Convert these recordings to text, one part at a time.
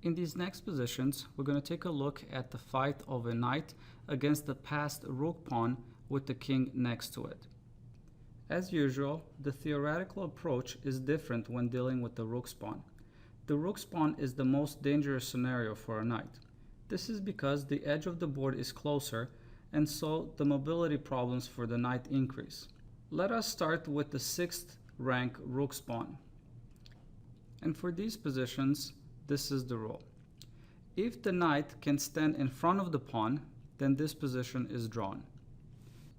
In these next positions, we're going to take a look at the fight of a knight against the passed rook pawn with the king next to it. As usual, the theoretical approach is different when dealing with the rook's pawn. The rook's pawn is the most dangerous scenario for a knight. This is because the edge of the board is closer, and so the mobility problems for the knight increase. Let us start with the 6th rank rook's pawn. And for these positions, this is the rule. If the knight can stand in front of the pawn, then this position is drawn.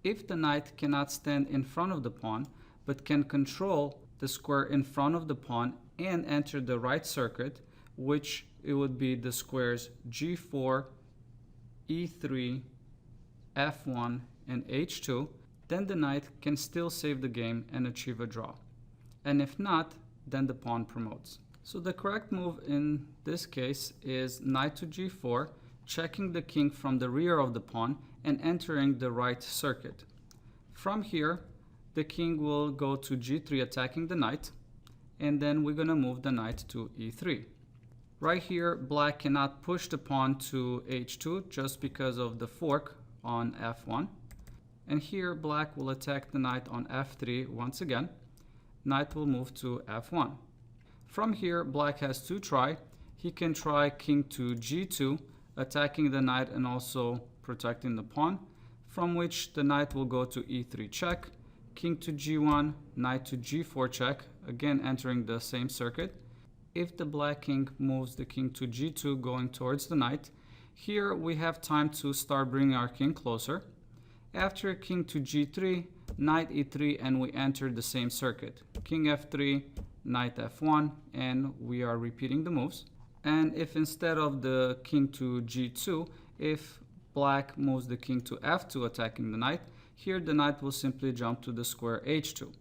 If the knight cannot stand in front of the pawn, but can control the square in front of the pawn and enter the right circuit, which it would be the squares g4, e3, f1, and h2, then the knight can still save the game and achieve a draw. And if not, then the pawn promotes. So the correct move in this case is knight to g4, checking the king from the rear of the pawn and entering the right circuit. From here, the king will go to g3 attacking the knight, and then we're going to move the knight to e3. Right here, black cannot push the pawn to h2 just because of the fork on f1. And here, black will attack the knight on f3 once again. Knight will move to f1. From here, black has to try. He can try king to g2, attacking the knight and also protecting the pawn, from which the knight will go to e3 check, king to g1, knight to g4 check, again entering the same circuit. If the black king moves the king to g2 going towards the knight, here we have time to start bringing our king closer. After king to g3, knight e3, and we enter the same circuit. King f3, knight f1, and we are repeating the moves. And if instead of the king to g2, if black moves the king to f2 attacking the knight, here the knight will simply jump to the square h2.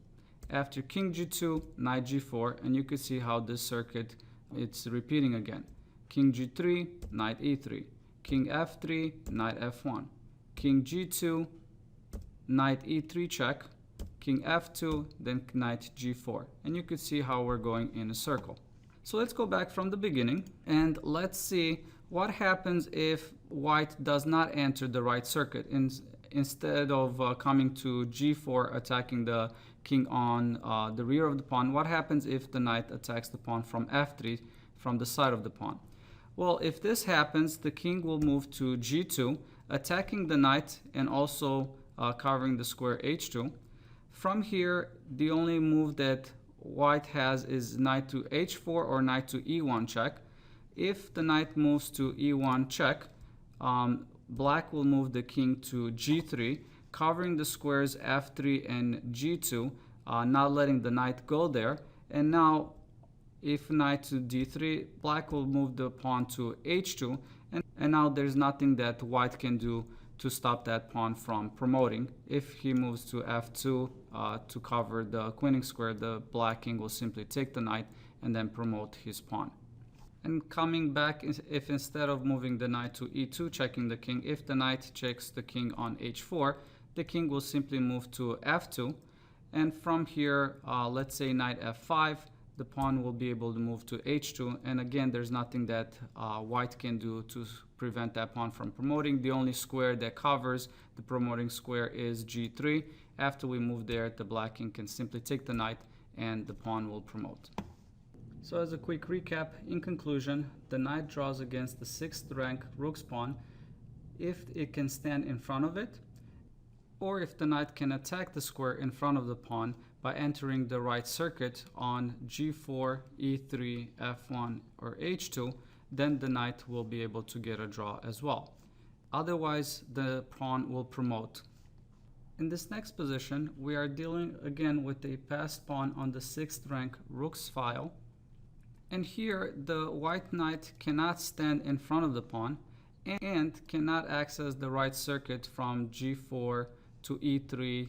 After king g2, knight g4, and you can see how this circuit it's repeating again. King g3, knight e3, king f3, knight f1, king g2, knight e3 check, king f2, then knight g4. And you can see how we're going in a circle. So let's go back from the beginning and let's see what happens if white does not enter the right circuit. Instead of coming to g4 attacking the king on the rear of the pawn, what happens if the knight attacks the pawn from f3 from the side of the pawn? Well, if this happens, the king will move to g2, attacking the knight and also covering the square h2. From here, the only move that white has is knight to h4 or knight to e1 check. If the knight moves to e1 check, black will move the king to g3, covering the squares f3 and g2, not letting the knight go there. And now, if knight to d3, black will move the pawn to h2, and now there's nothing that white can do to stop that pawn from promoting. If he moves to f2 to cover the queening square, the black king will simply take the knight and then promote his pawn. And coming back, if instead of moving the knight to e2 checking the king, if the knight checks the king on h4, the king will simply move to f2. And from here, let's say knight f5, the pawn will be able to move to h2. And again, there's nothing that white can do to prevent that pawn from promoting. The only square that covers the promoting square is g3. After we move there, the black king can simply take the knight and the pawn will promote. So as a quick recap, in conclusion, the knight draws against the 6th rank rook's pawn if it can stand in front of it, or if the knight can attack the square in front of the pawn by entering the right circuit on g4, e3, f1, or h2, then the knight will be able to get a draw as well. Otherwise, the pawn will promote. In this next position, we are dealing again with a passed pawn on the 6th rank rook's file. And here, the white knight cannot stand in front of the pawn and cannot access the right circuit from g4 to e3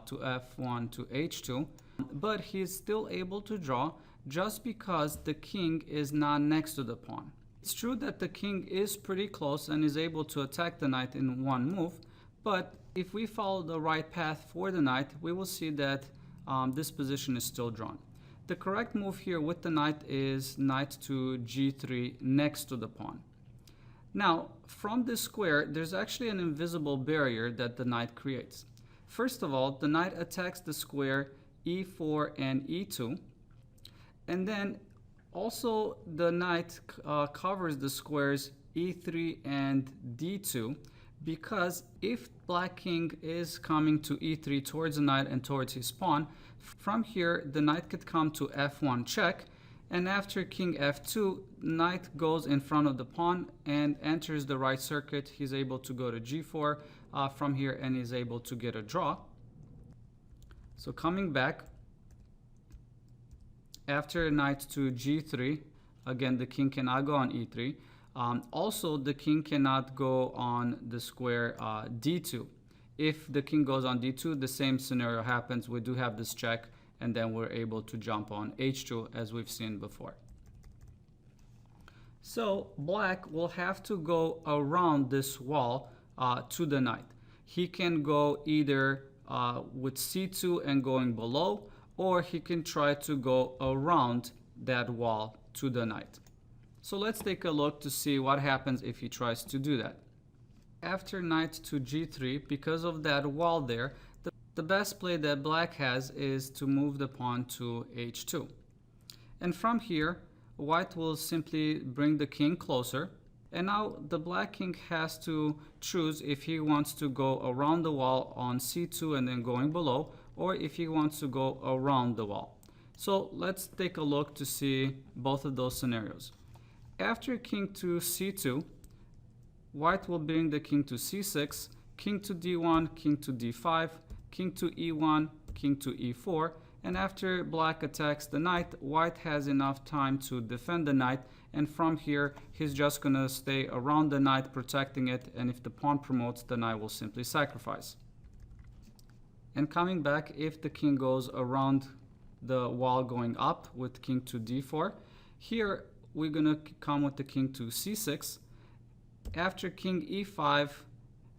to f1 to h2, but he's still able to draw just because the king is not next to the pawn. It's true that the king is pretty close and is able to attack the knight in one move, but if we follow the right path for the knight, we will see that this position is still drawn. The correct move here with the knight is knight to g3 next to the pawn. Now, from this square, there's actually an invisible barrier that the knight creates. First of all, the knight attacks the square e4 and e2, and then also the knight covers the squares e3 and d2, because if black king is coming to e3 towards the knight and towards his pawn, from here the knight could come to f1 check, and after king f2, knight goes in front of the pawn and enters the right circuit. He's able to go to g4 from here, and is able to get a draw. So coming back, after knight to g3, again the king cannot go on e3. Also, the king cannot go on the square d2. If the king goes on d2, the same scenario happens. We do have this check, and then we're able to jump on h2 as we've seen before. So black will have to go around this wall to the knight. He can go either with c2 and going below, or he can try to go around that wall to the knight. So let's take a look to see what happens if he tries to do that. After knight to g3, because of that wall there, the best play that black has is to move the pawn to h2. And from here, white will simply bring the king closer. And now the black king has to choose if he wants to go around the wall on c2 and then going below, or if he wants to go around the wall. So let's take a look to see both of those scenarios. After king to c2, white will bring the king to c6, king to d1, king to d5, king to e1, king to e4, and after black attacks the knight, white has enough time to defend the knight, and from here he's just gonna stay around the knight protecting it, and if the pawn promotes, the knight will simply sacrifice. And coming back, if the king goes around the wall going up with king to d4, here we're gonna come with the king to c6. After king e5,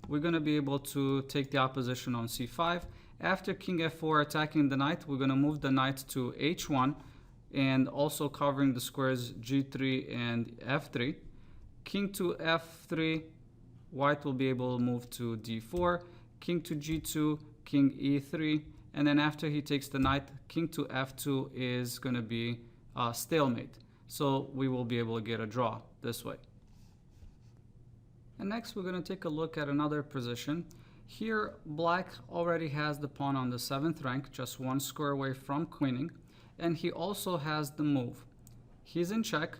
we're gonna be able to take the opposition on c5. After king f4 attacking the knight, we're gonna move the knight to h1 and also covering the squares g3 and f3. King to f3, white will be able to move to d4, king to g2, king e3, and then after he takes the knight, king to f2 is gonna be stalemate. So we will be able to get a draw this way. And next we're going to take a look at another position. Here black already has the pawn on the 7th rank, just one square away from queening, and he also has the move. He's in check,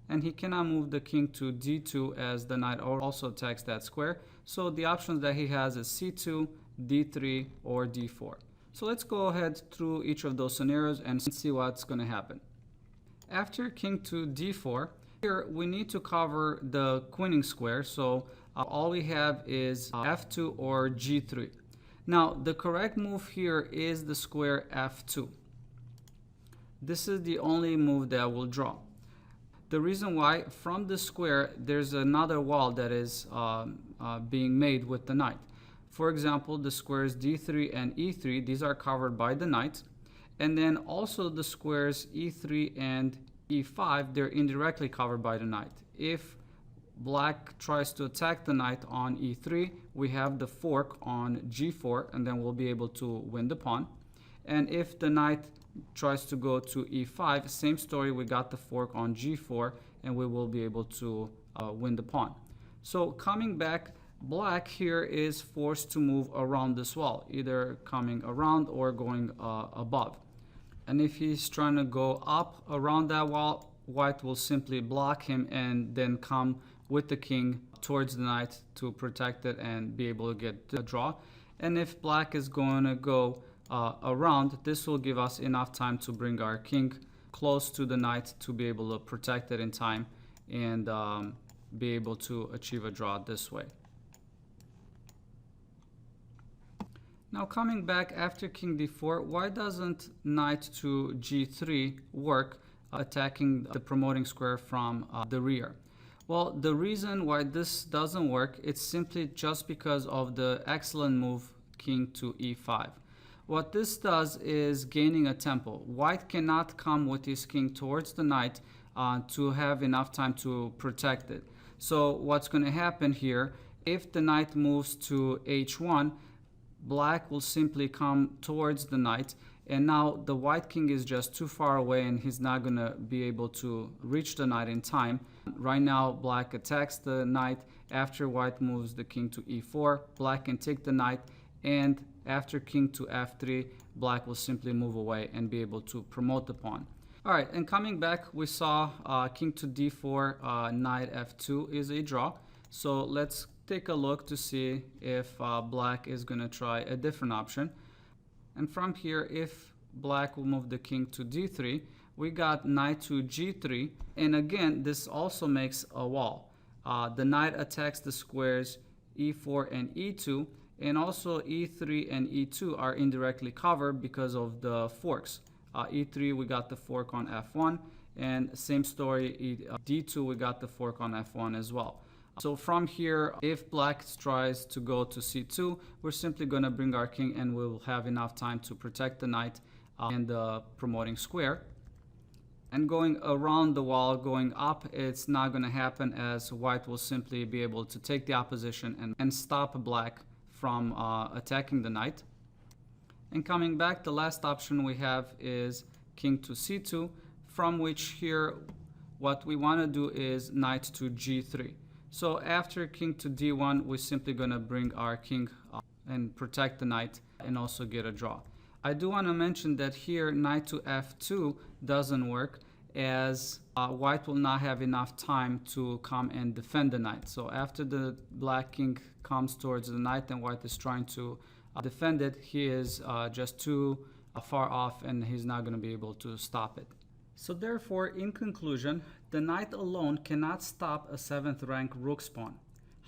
and he cannot move the king to d2 as the knight also attacks that square. So the options that he has is c2, d3, or d4. So let's go ahead through each of those scenarios and see what's going to happen. After king to d4, here we need to cover the queening square, so all we have is f2 or g3. Now the correct move here is the square f2. This is the only move that will draw. The reason why, from the square there's another wall that is being made with the knight. For example, the squares d3 and e3, these are covered by the knight. And then also the squares e3 and e5, they're indirectly covered by the knight. If black tries to attack the knight on e3, we have the fork on g4, and then we'll be able to win the pawn. And if the knight tries to go to e5, same story, we got the fork on g4, and we will be able to win the pawn. So coming back, black here is forced to move around this wall, either coming around or going above. And if he's trying to go up around that wall, white will simply block him and then come with the king towards the knight to protect it and be able to get the draw. And if black is going to go around, this will give us enough time to bring our king close to the knight to be able to protect it in time and be able to achieve a draw this way. Now coming back after king d4, why doesn't knight to g3 work, attacking the promoting square from the rear? Well, the reason why this doesn't work, it's simply just because of the excellent move king to e5. What this does is gaining a tempo. White cannot come with his king towards the knight to have enough time to protect it. So what's going to happen here, if the knight moves to h1, black will simply come towards the knight, and now the white king is just too far away and he's not going to be able to reach the knight in time. Right now black attacks the knight. After white moves the king to e4, black can take the knight, and after king to f3, black will simply move away and be able to promote the pawn. All right, and coming back, we saw king to d4, knight f2 is a draw. So let's take a look to see if black is going to try a different option. And from here, if black will move the king to d3, we got knight to g3. And again, this also makes a wall. The knight attacks the squares e4 and e2. And also e3 and e2 are indirectly covered because of the forks. E3, we got the fork on f1. And same story, d2, we got the fork on f1 as well. So from here, if black tries to go to c2, we're simply going to bring our king and we'll have enough time to protect the knight and the promoting square. And going around the wall, going up, it's not going to happen, as white will simply be able to take the opposition and stop black from attacking the knight. And coming back, the last option we have is king to c2, from which here what we want to do is knight to g3. So after king to d1, we're simply going to bring our king and protect the knight and also get a draw. I do want to mention that here knight to f2 doesn't work, as white will not have enough time to come and defend the knight. So after the black king comes towards the knight and white is trying to defend it, he is just too far off and he's not going to be able to stop it. So therefore, in conclusion, the knight alone cannot stop a 7th rank rook's pawn.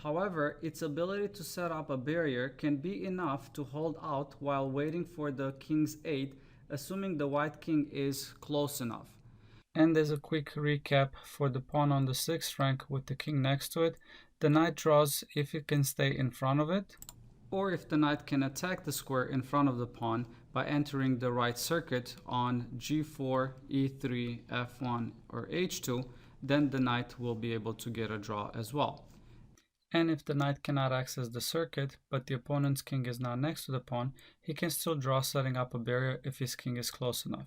However, its ability to set up a barrier can be enough to hold out while waiting for the king's aid, assuming the white king is close enough. And as a quick recap for the pawn on the 6th rank with the king next to it, the knight draws if it can stay in front of it, or if the knight can attack the square in front of the pawn by entering the right circuit on g4, e3, f1, or h2, then the knight will be able to get a draw as well. And if the knight cannot access the circuit, but the opponent's king is not next to the pawn, he can still draw, setting up a barrier if his king is close enough.